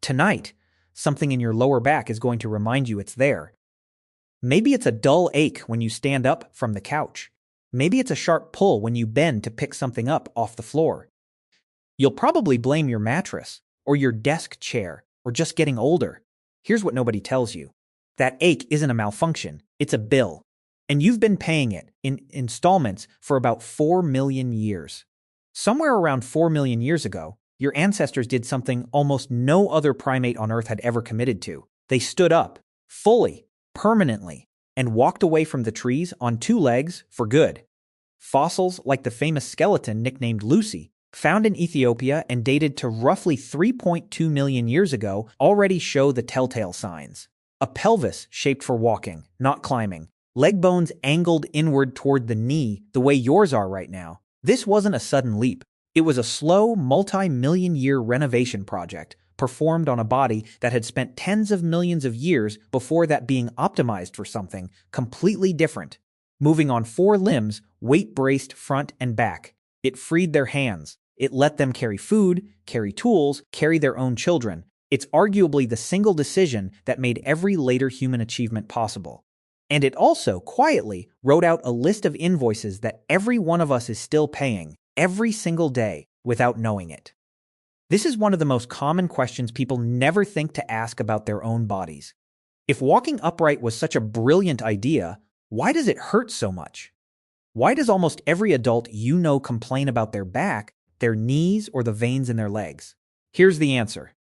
Tonight, something in your lower back is going to remind you it's there. Maybe it's a dull ache when you stand up from the couch. Maybe it's a sharp pull when you bend to pick something up off the floor. You'll probably blame your mattress, or your desk chair, or just getting older. Here's what nobody tells you. That ache isn't a malfunction, it's a bill. And you've been paying it in installments for about 4 million years. Somewhere around 4 million years ago, your ancestors did something almost no other primate on Earth had ever committed to. They stood up, fully, permanently, and walked away from the trees on 2 legs for good. Fossils like the famous skeleton nicknamed Lucy, found in Ethiopia and dated to roughly 3.2 million years ago, already show the telltale signs. A pelvis shaped for walking, not climbing. Leg bones angled inward toward the knee the way yours are right now. This wasn't a sudden leap. It was a slow, multi-million-year renovation project performed on a body that had spent tens of millions of years before that being optimized for something completely different. Moving on 4 limbs, weight-braced front and back. It freed their hands. It let them carry food, carry tools, carry their own children. It's arguably the single decision that made every later human achievement possible. And it also, quietly, wrote out a list of invoices that every one of us is still paying, every single day, without knowing it. This is one of the most common questions people never think to ask about their own bodies. If walking upright was such a brilliant idea, why does it hurt so much? Why does almost every adult you know complain about their back, their knees, or the veins in their legs? Here's the answer.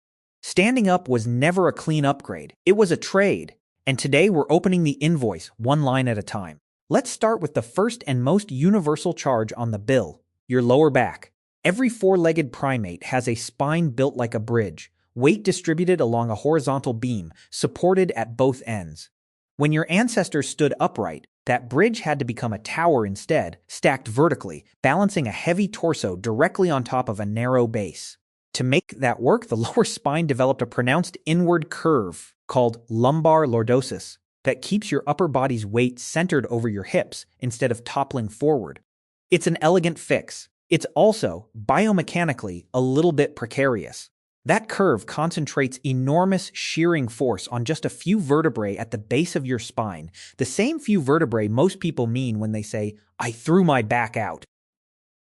Standing up was never a clean upgrade. It was a trade. And today we're opening the invoice one line at a time. Let's start with the first and most universal charge on the bill, your lower back. Every 4-legged primate has a spine built like a bridge, weight distributed along a horizontal beam, supported at both ends. When your ancestors stood upright, that bridge had to become a tower instead, stacked vertically, balancing a heavy torso directly on top of a narrow base. To make that work, the lower spine developed a pronounced inward curve called lumbar lordosis that keeps your upper body's weight centered over your hips instead of toppling forward. It's an elegant fix. It's also, biomechanically, a little bit precarious. That curve concentrates enormous shearing force on just a few vertebrae at the base of your spine, the same few vertebrae most people mean when they say, "I threw my back out."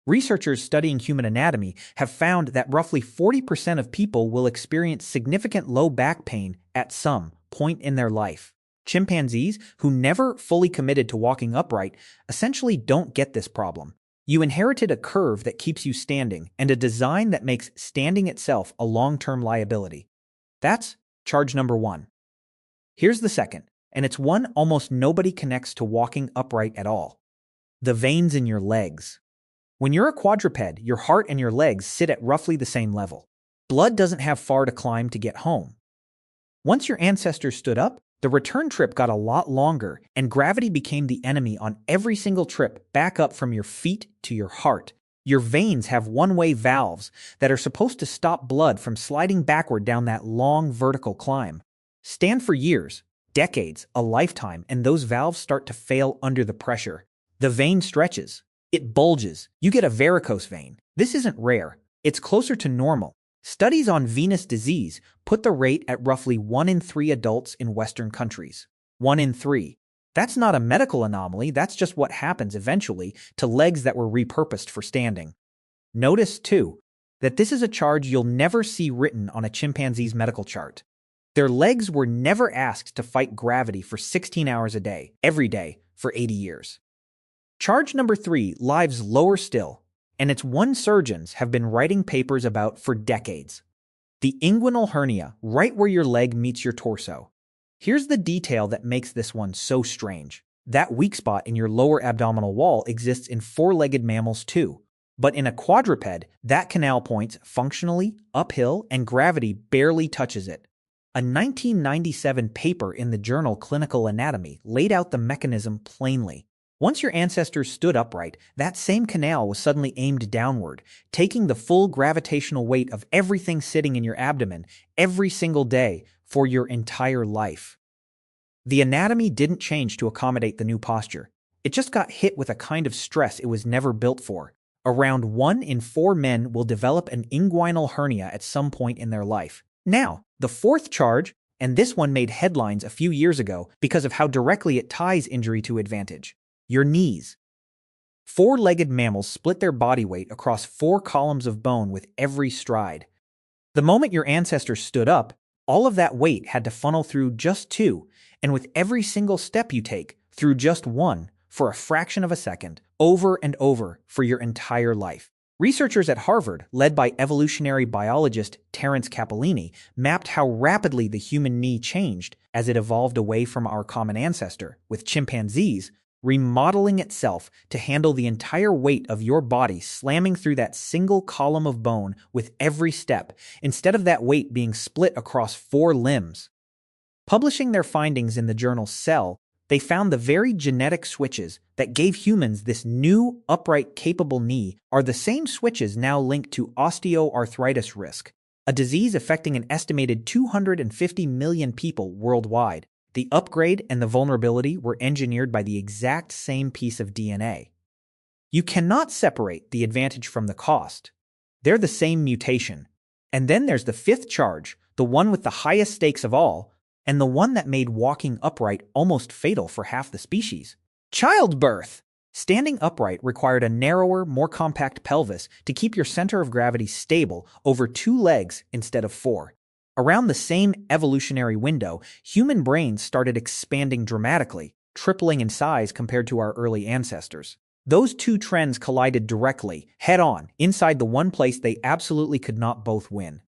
Researchers studying human anatomy have found that roughly 40% of people will experience significant low back pain at some point in their life. Chimpanzees, who never fully committed to walking upright, essentially don't get this problem. You inherited a curve that keeps you standing and a design that makes standing itself a long-term liability. That's charge number 1. Here's the second, and it's one almost nobody connects to walking upright at all. The veins in your legs. When you're a quadruped, your heart and your legs sit at roughly the same level. Blood doesn't have far to climb to get home. Once your ancestors stood up, the return trip got a lot longer, and gravity became the enemy on every single trip back up from your feet to your heart. Your veins have one-way valves that are supposed to stop blood from sliding backward down that long vertical climb. Stand for years, decades, a lifetime, and those valves start to fail under the pressure. The vein stretches. It bulges. You get a varicose vein. This isn't rare. It's closer to normal. Studies on venous disease put the rate at roughly 1 in 3 adults in Western countries. 1 in 3. That's not a medical anomaly, that's just what happens eventually to legs that were repurposed for standing. Notice, too, that this is a charge you'll never see written on a chimpanzee's medical chart. Their legs were never asked to fight gravity for 16 hours a day, every day, for 80 years. Charge number 3 lies lower still, and it's one surgeons have been writing papers about for decades. The inguinal hernia, right where your leg meets your torso. Here's the detail that makes this one so strange. That weak spot in your lower abdominal wall exists in 4-legged mammals too. But in a quadruped, that canal points functionally uphill and gravity barely touches it. A 1997 paper in the journal Clinical Anatomy laid out the mechanism plainly. Once your ancestors stood upright, that same canal was suddenly aimed downward, taking the full gravitational weight of everything sitting in your abdomen every single day for your entire life. The anatomy didn't change to accommodate the new posture. It just got hit with a kind of stress it was never built for. Around 1 in 4 men will develop an inguinal hernia at some point in their life. Now, the fourth charge, and this one made headlines a few years ago because of how directly it ties injury to advantage. Your knees. Four-legged mammals split their body weight across 4 columns of bone with every stride. The moment your ancestors stood up, all of that weight had to funnel through just 2, and with every single step you take, through just 1, for a fraction of a second, over and over for your entire life. Researchers at Harvard, led by evolutionary biologist Terence Capellini, mapped how rapidly the human knee changed as it evolved away from our common ancestor, with chimpanzees remodeling itself to handle the entire weight of your body slamming through that single column of bone with every step, instead of that weight being split across 4 limbs. Publishing their findings in the journal Cell, they found the very genetic switches that gave humans this new, upright, capable knee are the same switches now linked to osteoarthritis risk, a disease affecting an estimated 250 million people worldwide. The upgrade and the vulnerability were engineered by the exact same piece of DNA. You cannot separate the advantage from the cost. They're the same mutation. And then there's the fifth charge, the one with the highest stakes of all, and the one that made walking upright almost fatal for half the species. Childbirth! Standing upright required a narrower, more compact pelvis to keep your center of gravity stable over 2 legs instead of 4. Around the same evolutionary window, human brains started expanding dramatically, tripling in size compared to our early ancestors. Those 2 trends collided directly, head-on, inside the one place they absolutely could not both win.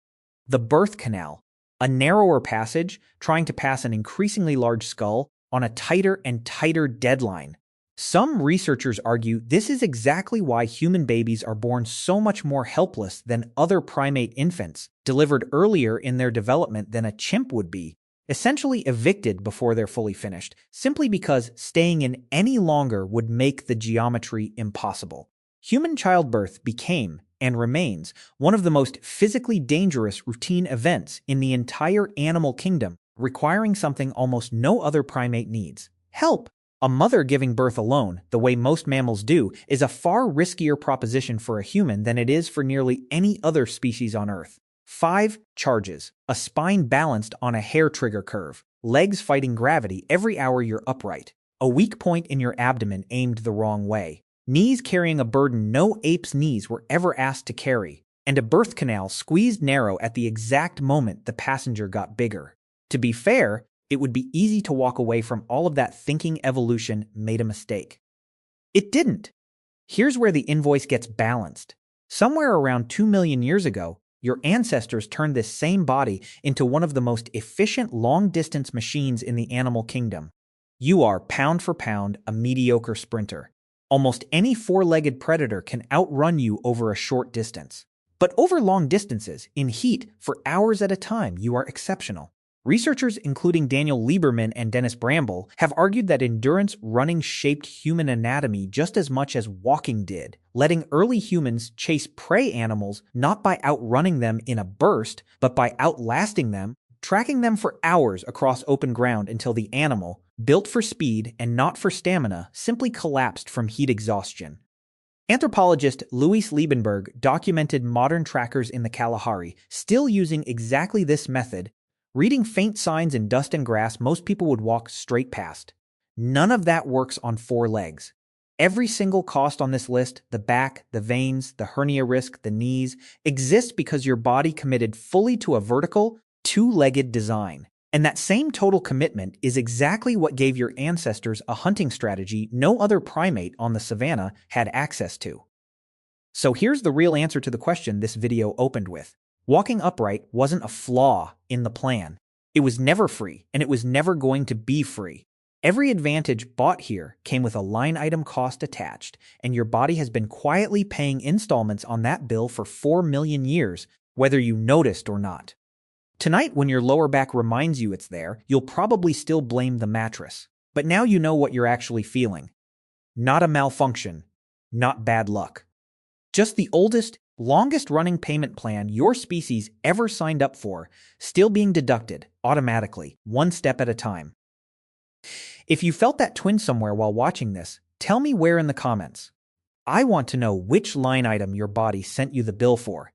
The birth canal, a narrower passage trying to pass an increasingly large skull on a tighter and tighter deadline. Some researchers argue this is exactly why human babies are born so much more helpless than other primate infants, delivered earlier in their development than a chimp would be, essentially evicted before they're fully finished, simply because staying in any longer would make the geometry impossible. Human childbirth became, and remains, one of the most physically dangerous routine events in the entire animal kingdom, requiring something almost no other primate needs: help. A mother giving birth alone, the way most mammals do, is a far riskier proposition for a human than it is for nearly any other species on Earth. 5 charges, a spine balanced on a hair trigger curve, legs fighting gravity every hour you're upright, a weak point in your abdomen aimed the wrong way, knees carrying a burden no ape's knees were ever asked to carry, and a birth canal squeezed narrow at the exact moment the passenger got bigger. To be fair, it would be easy to walk away from all of that thinking evolution made a mistake. It didn't. Here's where the invoice gets balanced. Somewhere around 2 million years ago, your ancestors turned this same body into one of the most efficient long-distance machines in the animal kingdom. You are, pound for pound, a mediocre sprinter. Almost any 4-legged predator can outrun you over a short distance. But over long distances, in heat, for hours at a time, you are exceptional. Researchers including Daniel Lieberman and Dennis Bramble have argued that endurance running shaped human anatomy just as much as walking did, letting early humans chase prey animals not by outrunning them in a burst, but by outlasting them, tracking them for hours across open ground until the animal, built for speed and not for stamina, simply collapsed from heat exhaustion. Anthropologist Louis Liebenberg documented modern trackers in the Kalahari, still using exactly this method. Reading faint signs in dust and grass most people would walk straight past. None of that works on 4 legs. Every single cost on this list, the back, the veins, the hernia risk, the knees, exists because your body committed fully to a vertical, 2-legged design. And that same total commitment is exactly what gave your ancestors a hunting strategy no other primate on the savannah had access to. So here's the real answer to the question this video opened with. Walking upright wasn't a flaw in the plan. It was never free, and it was never going to be free. Every advantage bought here came with a line item cost attached, and your body has been quietly paying installments on that bill for 4 million years, whether you noticed or not. Tonight, when your lower back reminds you it's there, you'll probably still blame the mattress. But now you know what you're actually feeling. Not a malfunction, not bad luck. Just the oldest, longest-running payment plan your species ever signed up for, still being deducted, automatically, one step at a time. If you felt that twinge somewhere while watching this, tell me where in the comments. I want to know which line item your body sent you the bill for,